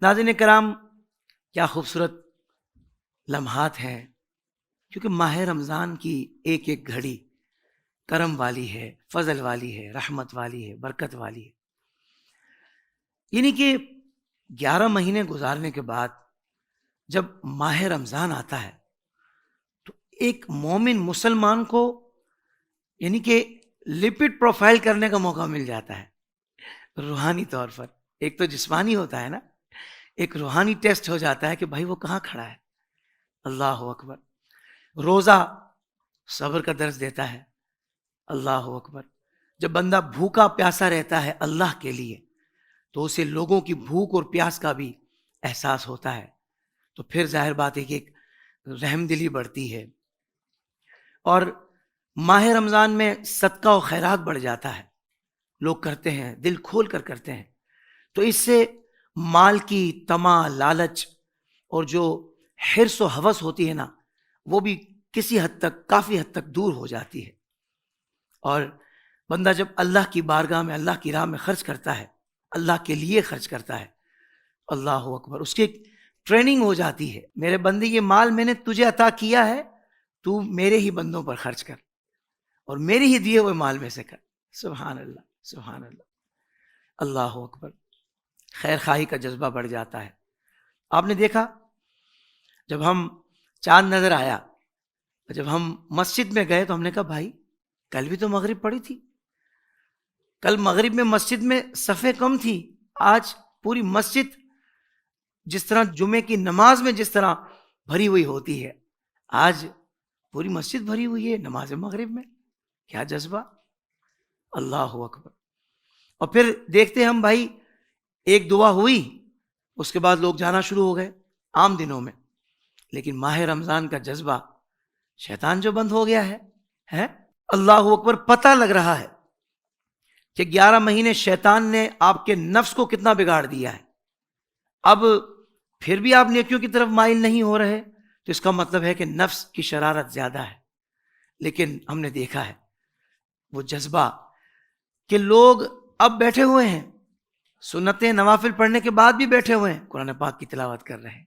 ناظرین کرام، کیا خوبصورت لمحات ہیں، کیونکہ ماہ رمضان کی ایک ایک گھڑی کرم والی ہے، فضل والی ہے، رحمت والی ہے، برکت والی ہے. یعنی کہ 11 مہینے گزارنے کے بعد جب ماہ رمضان آتا ہے تو ایک مومن مسلمان کو یعنی کہ لپڈ پروفائل کرنے کا موقع مل جاتا ہے روحانی طور پر. ایک تو جسمانی ہوتا ہے نا، ایک روحانی ٹیسٹ ہو جاتا ہے کہ بھائی وہ کہاں کھڑا ہے. اللہ اکبر. روزہ صبر کا درس دیتا ہے. اللہ اکبر. جب بندہ بھوکا پیاسا رہتا ہے اللہ کے لیے تو اسے لوگوں کی بھوک اور پیاس کا بھی احساس ہوتا ہے، تو پھر ظاہر بات ہے کہ ایک رحم دلی بڑھتی ہے. اور ماہ رمضان میں صدقہ و خیرات بڑھ جاتا ہے، لوگ کرتے ہیں، دل کھول کر کرتے ہیں، تو اس سے مال کی طمع، لالچ اور جو حرص و ہوس ہوتی ہے نا، وہ بھی کسی حد تک، کافی حد تک دور ہو جاتی ہے. اور بندہ جب اللہ کی بارگاہ میں، اللہ کی راہ میں خرچ کرتا ہے، اللہ کے لیے خرچ کرتا ہے، اللہ اکبر، اس کی ایک ٹریننگ ہو جاتی ہے. میرے بندے، یہ مال میں نے تجھے عطا کیا ہے، تو میرے ہی بندوں پر خرچ کر اور میرے ہی دیے ہوئے مال میں سے کر. سبحان اللہ، سبحان اللہ، اللہ اکبر. خیر خواہی کا جذبہ بڑھ جاتا ہے. آپ نے دیکھا جب ہم چاند نظر آیا، جب ہم مسجد میں گئے تو ہم نے کہا بھائی کل بھی تو مغرب پڑی تھی، کل مغرب میں مسجد میں صفیں کم تھی، آج پوری مسجد جس طرح جمعے کی نماز میں جس طرح بھری ہوئی ہوتی ہے، آج پوری مسجد بھری ہوئی ہے نماز مغرب میں. کیا جذبہ. اللہ اکبر. اور پھر دیکھتے ہم بھائی، ایک دعا ہوئی، اس کے بعد لوگ جانا شروع ہو گئے عام دنوں میں، لیکن ماہ رمضان کا جذبہ شیطان جو بند ہو گیا ہے. اللہ اکبر. پتہ لگ رہا ہے کہ 11 مہینے شیطان نے آپ کے نفس کو کتنا بگاڑ دیا ہے. اب پھر بھی آپ نیکیوں کی طرف مائل نہیں ہو رہے تو اس کا مطلب ہے کہ نفس کی شرارت زیادہ ہے. لیکن ہم نے دیکھا ہے وہ جذبہ کہ لوگ اب بیٹھے ہوئے ہیں، سنتیں نوافل پڑھنے کے بعد بھی بیٹھے ہوئے ہیں، قرآن پاک کی تلاوت کر رہے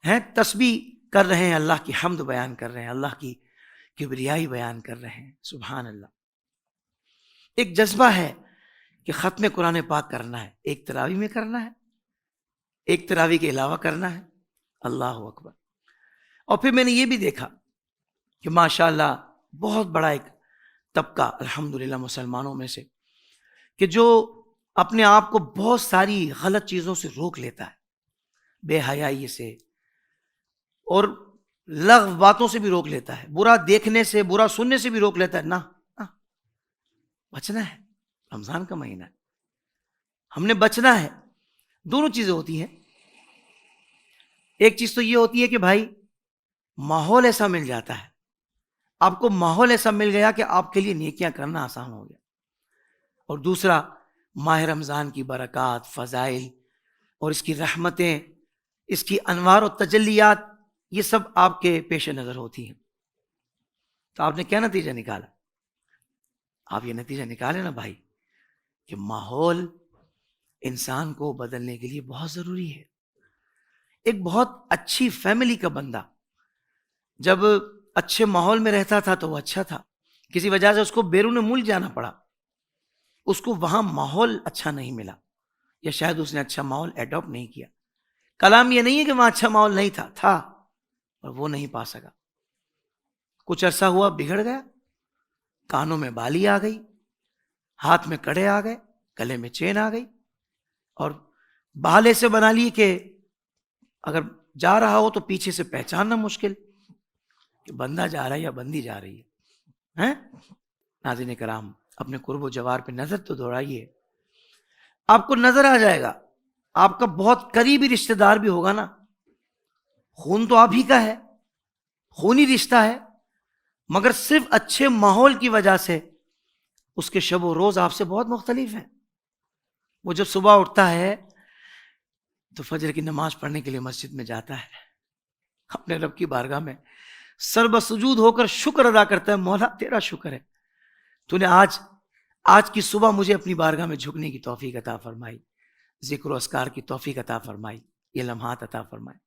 ہیں، تسبیح کر رہے ہیں، اللہ کی حمد بیان کر رہے ہیں، اللہ کی کبریائی بیان کر رہے ہیں. سبحان اللہ. ایک جذبہ ہے کہ ختم قرآن پاک کرنا ہے، ایک تراویح میں کرنا ہے، ایک تراویح کے علاوہ کرنا ہے. اللہ اکبر. اور پھر میں نے یہ بھی دیکھا کہ ماشاءاللہ بہت بڑا ایک طبقہ الحمدللہ مسلمانوں میں سے کہ جو اپنے آپ کو بہت ساری غلط چیزوں سے روک لیتا ہے، بے حیائی سے اور لغو باتوں سے بھی روک لیتا ہے، برا دیکھنے سے، برا سننے سے بھی روک لیتا ہے. نہ بچنا ہے، رمضان کا مہینہ ہے، ہم نے بچنا ہے. دونوں چیزیں ہوتی ہیں. ایک چیز تو یہ ہوتی ہے کہ بھائی ماحول ایسا مل جاتا ہے، آپ کو ماحول ایسا مل گیا کہ آپ کے لیے نیکیاں کرنا آسان ہو گیا. اور دوسرا، ماہ رمضان کی برکات، فضائل اور اس کی رحمتیں، اس کی انوار و تجلیات، یہ سب آپ کے پیش نظر ہوتی ہیں. تو آپ نے کیا نتیجہ نکالا؟ آپ یہ نتیجہ نکالے نا بھائی کہ ماحول انسان کو بدلنے کے لیے بہت ضروری ہے. ایک بہت اچھی فیملی کا بندہ جب اچھے ماحول میں رہتا تھا تو وہ اچھا تھا، کسی وجہ سے اس کو بیرون ملک جانا پڑا، اس کو وہاں ماحول اچھا نہیں ملا، یا شاید اس نے اچھا ماحول ایڈاپٹ نہیں کیا. کلام یہ نہیں ہے کہ وہاں اچھا ماحول نہیں تھا اور وہ نہیں پا سکا. کچھ عرصہ ہوا، بگڑ گیا، کانوں میں بالی آ گئی، ہاتھ میں کڑے آ گئے، گلے میں چین آ گئی، اور بہالے سے بنا لی کہ اگر جا رہا ہو تو پیچھے سے پہچاننا مشکل کہ بندہ جا رہا ہے یا بندی جا رہی ہے. ناظرین کرام، اپنے قرب و جوار پہ نظر تو دوڑائیے، آپ کو نظر آ جائے گا. آپ کا بہت قریبی رشتہ دار بھی ہوگا نا، خون تو آپ ہی کا ہے، خونی رشتہ ہے، مگر صرف اچھے ماحول کی وجہ سے اس کے شب و روز آپ سے بہت مختلف ہیں. وہ جب صبح اٹھتا ہے تو فجر کی نماز پڑھنے کے لیے مسجد میں جاتا ہے، اپنے رب کی بارگاہ میں سر بسجود ہو کر شکر ادا کرتا ہے، مولا تیرا شکر ہے، تو نے آج کی صبح مجھے اپنی بارگاہ میں جھکنے کی توفیق عطا فرمائی. ذکر و اذکار کی توفیق عطا فرمائی، یہ لمحات عطا فرمائے.